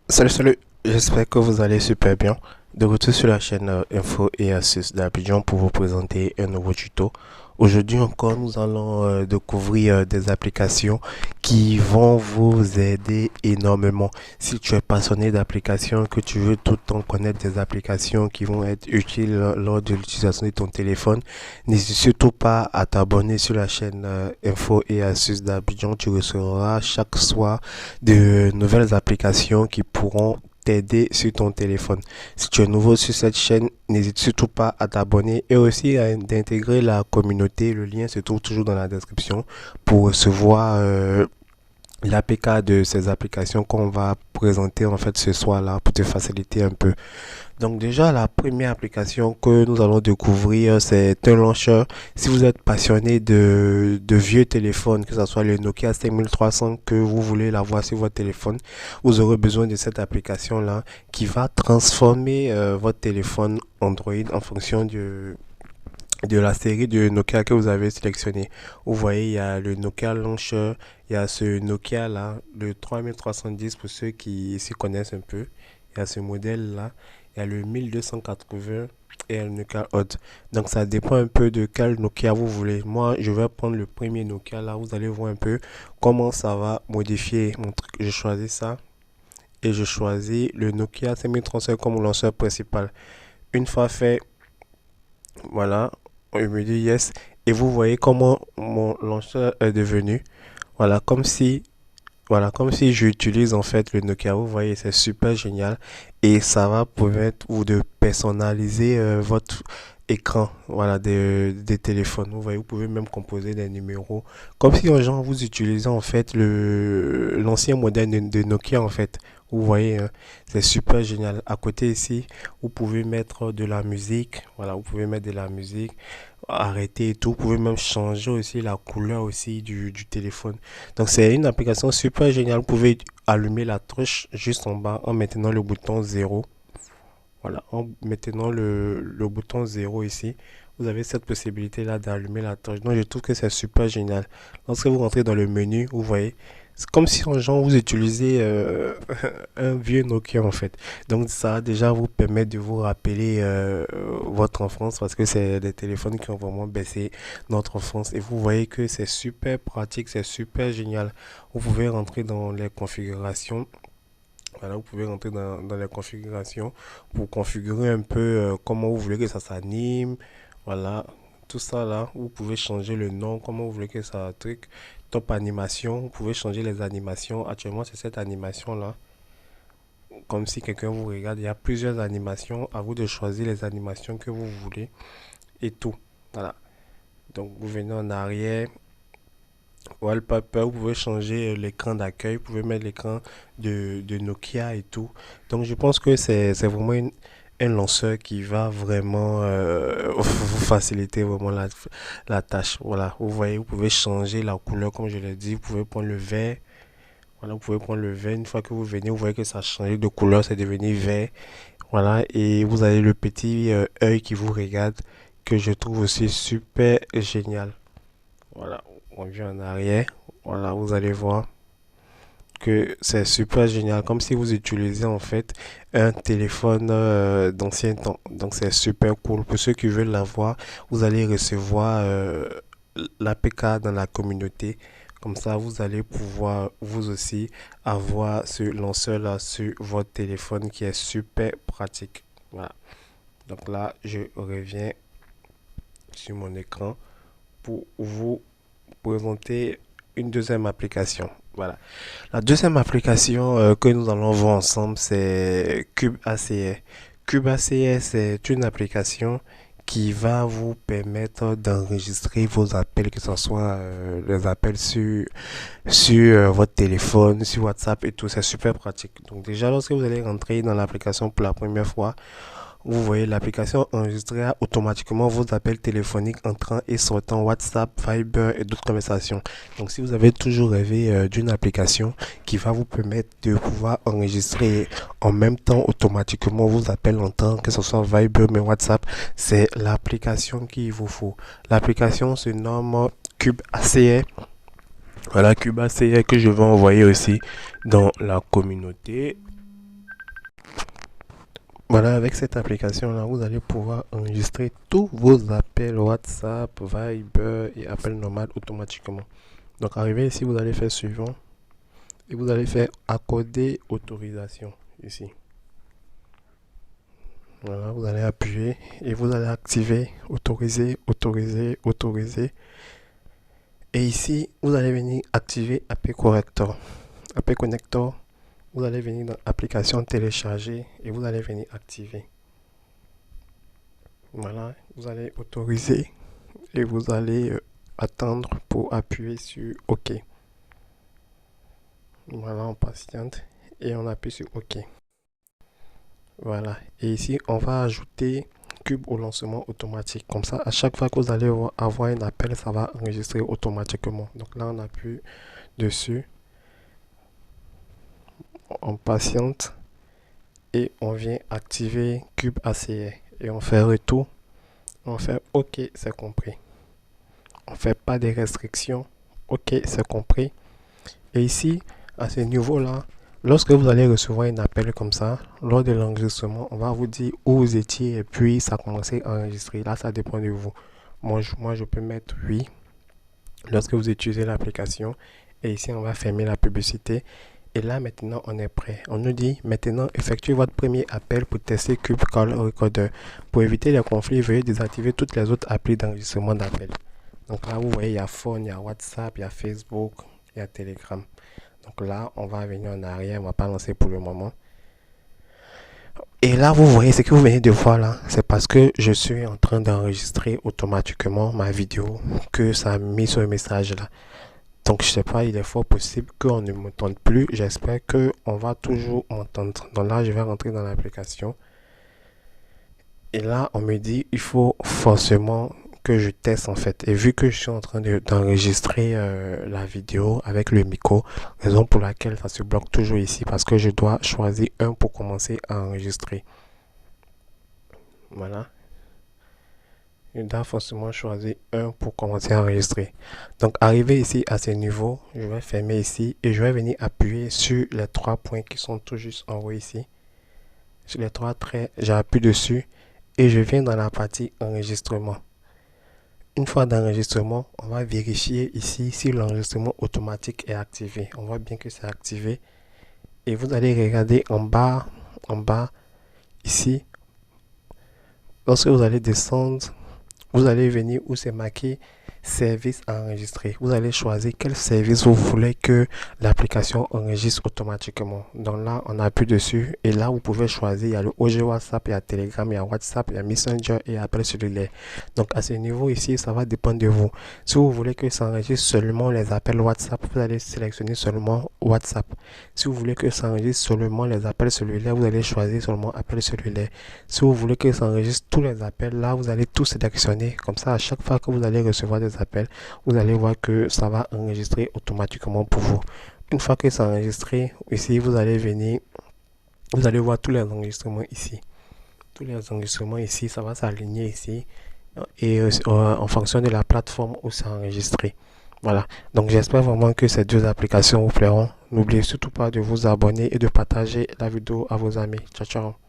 Salut, j'espère que vous allez super bien. De retour sur la chaîne Info et Astuces d'Abidjan pour vous présenter un nouveau tuto. Aujourd'hui encore, nous allons découvrir des applications qui vont vous aider énormément. Si tu es passionné d'applications, que tu veux tout le temps connaître des applications qui vont être utiles lors de l'utilisation de ton téléphone, n'hésite surtout pas à t'abonner sur la chaîne Info et Astuces d'Abidjan. Tu recevras chaque soir de nouvelles applications qui pourront t'aider sur ton téléphone. Si tu es nouveau sur cette chaîne, n'hésite surtout pas à t'abonner et aussi d'intégrer la communauté. Le lien se trouve toujours dans la description pour recevoir l'APK de ces applications qu'on va présenter en fait ce soir là pour te faciliter un peu. Donc déjà, la première application que nous allons découvrir, c'est un launcher. Si vous êtes passionné de vieux téléphones, que ce soit le Nokia 5300 que vous voulez l'avoir sur votre téléphone, vous aurez besoin de cette application-là qui va transformer votre téléphone Android en fonction de la série de Nokia que vous avez sélectionné. Vous voyez, il y a le Nokia Launcher, il y a ce Nokia là, le 3310 pour ceux qui s'y connaissent un peu. Il y a ce modèle là, il y a le 1280 et le Nokia Hot. Donc ça dépend un peu de quel Nokia vous voulez. Moi, je vais prendre le premier Nokia là, vous allez voir un peu comment ça va modifier mon truc. Je choisis ça et je choisis le Nokia 5300 comme lanceur principal. Une fois fait, voilà, il me dit yes. Et vous voyez comment mon lanceur est devenu. Voilà, comme si j'utilise en fait le Nokia. Vous voyez, c'est super génial. Et ça va permettre ou de personnaliser votre écran, voilà, des téléphones. Vous voyez, vous pouvez même composer des numéros. Comme si, genre, vous utilisez en fait l'ancien modèle de Nokia en fait. Vous voyez, hein, c'est super génial. À côté ici, vous pouvez mettre de la musique. Voilà, vous pouvez mettre de la musique, arrêter et tout. Vous pouvez même changer aussi la couleur aussi du téléphone. Donc c'est une application super géniale. Vous pouvez allumer la touche juste en bas en maintenant le bouton zéro. Voilà, en maintenant le bouton zéro ici, vous avez cette possibilité là d'allumer la torche. Donc je trouve que c'est super génial. Lorsque vous rentrez dans le menu, vous voyez, c'est comme si en genre vous utilisez un vieux Nokia en fait. Donc ça déjà vous permet de vous rappeler votre enfance parce que c'est des téléphones qui ont vraiment baissé notre enfance. Et vous voyez que c'est super pratique, c'est super génial. Vous pouvez rentrer dans les configurations. Voilà, vous pouvez rentrer dans les configurations pour configurer un peu comment vous voulez que ça s'anime. Voilà, tout ça là. Vous pouvez changer le nom, comment vous voulez que ça truc. Top animation, vous pouvez changer les animations. Actuellement, c'est cette animation là. Comme si quelqu'un vous regarde. Il y a plusieurs animations. À vous de choisir les animations que vous voulez et tout. Voilà. Donc, vous venez en arrière. Wallpaper, vous pouvez changer l'écran d'accueil, vous pouvez mettre l'écran de Nokia et tout. Donc je pense que c'est vraiment un lanceur qui va vraiment vous faciliter vraiment la tâche. Voilà, vous voyez, vous pouvez changer la couleur comme je l'ai dit, vous pouvez prendre le vert. Voilà, vous pouvez prendre le vert. Une fois que vous venez, vous voyez que ça a changé de couleur, c'est devenu vert. Voilà, et vous avez le petit œil qui vous regarde que je trouve aussi super génial. Voilà, on vient en arrière. Voilà, vous allez voir que c'est super génial, comme si vous utilisez en fait un téléphone d'ancien temps. Donc c'est super cool. Pour ceux qui veulent l'avoir, vous allez recevoir l'APK dans la communauté. Comme ça, vous allez pouvoir vous aussi avoir ce lanceur-là sur votre téléphone qui est super pratique. Voilà. Donc là, je reviens sur mon écran pour vous présenter une deuxième application. Voilà. La deuxième application que nous allons voir ensemble, c'est CubeACR. CubeACR, c'est une application qui va vous permettre d'enregistrer vos appels, que ce soit les appels sur votre téléphone, sur WhatsApp et tout. C'est super pratique. Donc déjà, lorsque vous allez rentrer dans l'application pour la première fois, vous voyez, l'application enregistrera automatiquement vos appels téléphoniques entrant et sortant WhatsApp, Viber et d'autres conversations. Donc, si vous avez toujours rêvé d'une application qui va vous permettre de pouvoir enregistrer en même temps automatiquement vos appels entrants, que ce soit Viber mais WhatsApp, c'est l'application qu'il vous faut. L'application se nomme Cube ACR. Voilà, Cube ACR que je vais envoyer aussi dans la communauté. Voilà, avec cette application-là, vous allez pouvoir enregistrer tous vos appels WhatsApp, Viber et appels normaux automatiquement. Donc, arrivé ici, vous allez faire suivant et vous allez faire accorder autorisation ici. Voilà, vous allez appuyer et vous allez activer autoriser, autoriser, autoriser. Et ici, vous allez venir activer AP Corrector. AP Connector, vous allez venir dans application télécharger et vous allez venir activer. Voilà, vous allez autoriser et vous allez attendre pour appuyer sur OK. Voilà, on patiente et on appuie sur OK. Voilà, et ici on va ajouter Cube au lancement automatique. Comme ça, à chaque fois que vous allez avoir un appel, ça va enregistrer automatiquement. Donc là, on appuie dessus, on patiente et on vient activer Cube ACR et on fait retour. On fait OK, c'est compris. On fait pas de restrictions. OK, c'est compris. Et ici, à ce niveau-là, lorsque vous allez recevoir un appel comme ça, lors de l'enregistrement, on va vous dire où vous étiez et puis ça a commencé à enregistrer. Là, ça dépend de vous. Moi, je peux mettre oui lorsque vous utilisez l'application. Et ici, on va fermer la publicité. Et là, maintenant, on est prêt. On nous dit maintenant, effectuez votre premier appel pour tester Cube Call Recorder. Pour éviter les conflits, veuillez désactiver toutes les autres applis d'enregistrement d'appel. Donc là, vous voyez, il y a Phone, il y a WhatsApp, il y a Facebook, il y a Telegram. Donc là, on va venir en arrière, on va pas lancer pour le moment. Et là, vous voyez ce que vous venez de voir là, c'est parce que je suis en train d'enregistrer automatiquement ma vidéo que ça a mis sur le message là. Donc je sais pas, il est fort possible qu'on ne m'entende plus. J'espère qu'on va toujours m'entendre. Donc là, je vais rentrer dans l'application. Et là, on me dit, il faut forcément que je teste en fait. Et vu que je suis en train d'enregistrer la vidéo avec le micro, raison pour laquelle ça se bloque toujours ici parce que je dois choisir un pour commencer à enregistrer. Voilà. Je dois forcément choisir un pour commencer à enregistrer. Donc arrivé ici à ce niveau, je vais fermer ici et je vais venir appuyer sur les trois points qui sont tout juste en haut ici. Sur les trois traits, j'appuie dessus et je viens dans la partie enregistrement. Une fois d'enregistrement, on va vérifier ici si l'enregistrement automatique est activé. On voit bien que c'est activé. Et vous allez regarder en bas, ici. Lorsque vous allez descendre, vous allez venir où c'est marqué service à enregistrer. Vous allez choisir quel service vous voulez que l'application enregistre automatiquement. Donc là, on appuie dessus et là, vous pouvez choisir. Il y a le OG WhatsApp, il y a Telegram, il y a WhatsApp, il y a Messenger et après celui-là. Donc à ce niveau ici, ça va dépendre de vous. Si vous voulez que ça enregistre seulement les appels WhatsApp, vous allez sélectionner seulement WhatsApp. Si vous voulez que ça enregistre seulement les appels cellulaires, vous allez choisir seulement appel cellulaire. Si vous voulez que ça enregistre tous les appels, là, vous allez tout sélectionner. Comme ça, à chaque fois que vous allez recevoir des appels, vous allez voir que ça va enregistrer automatiquement pour vous. Une fois que c'est enregistré, ici, vous allez venir, vous allez voir tous les enregistrements ici. Tous les enregistrements ici, ça va s'aligner ici et en fonction de la plateforme où c'est enregistré. Voilà, donc j'espère vraiment que ces deux applications vous plairont. N'oubliez surtout pas de vous abonner et de partager la vidéo à vos amis. Ciao, ciao.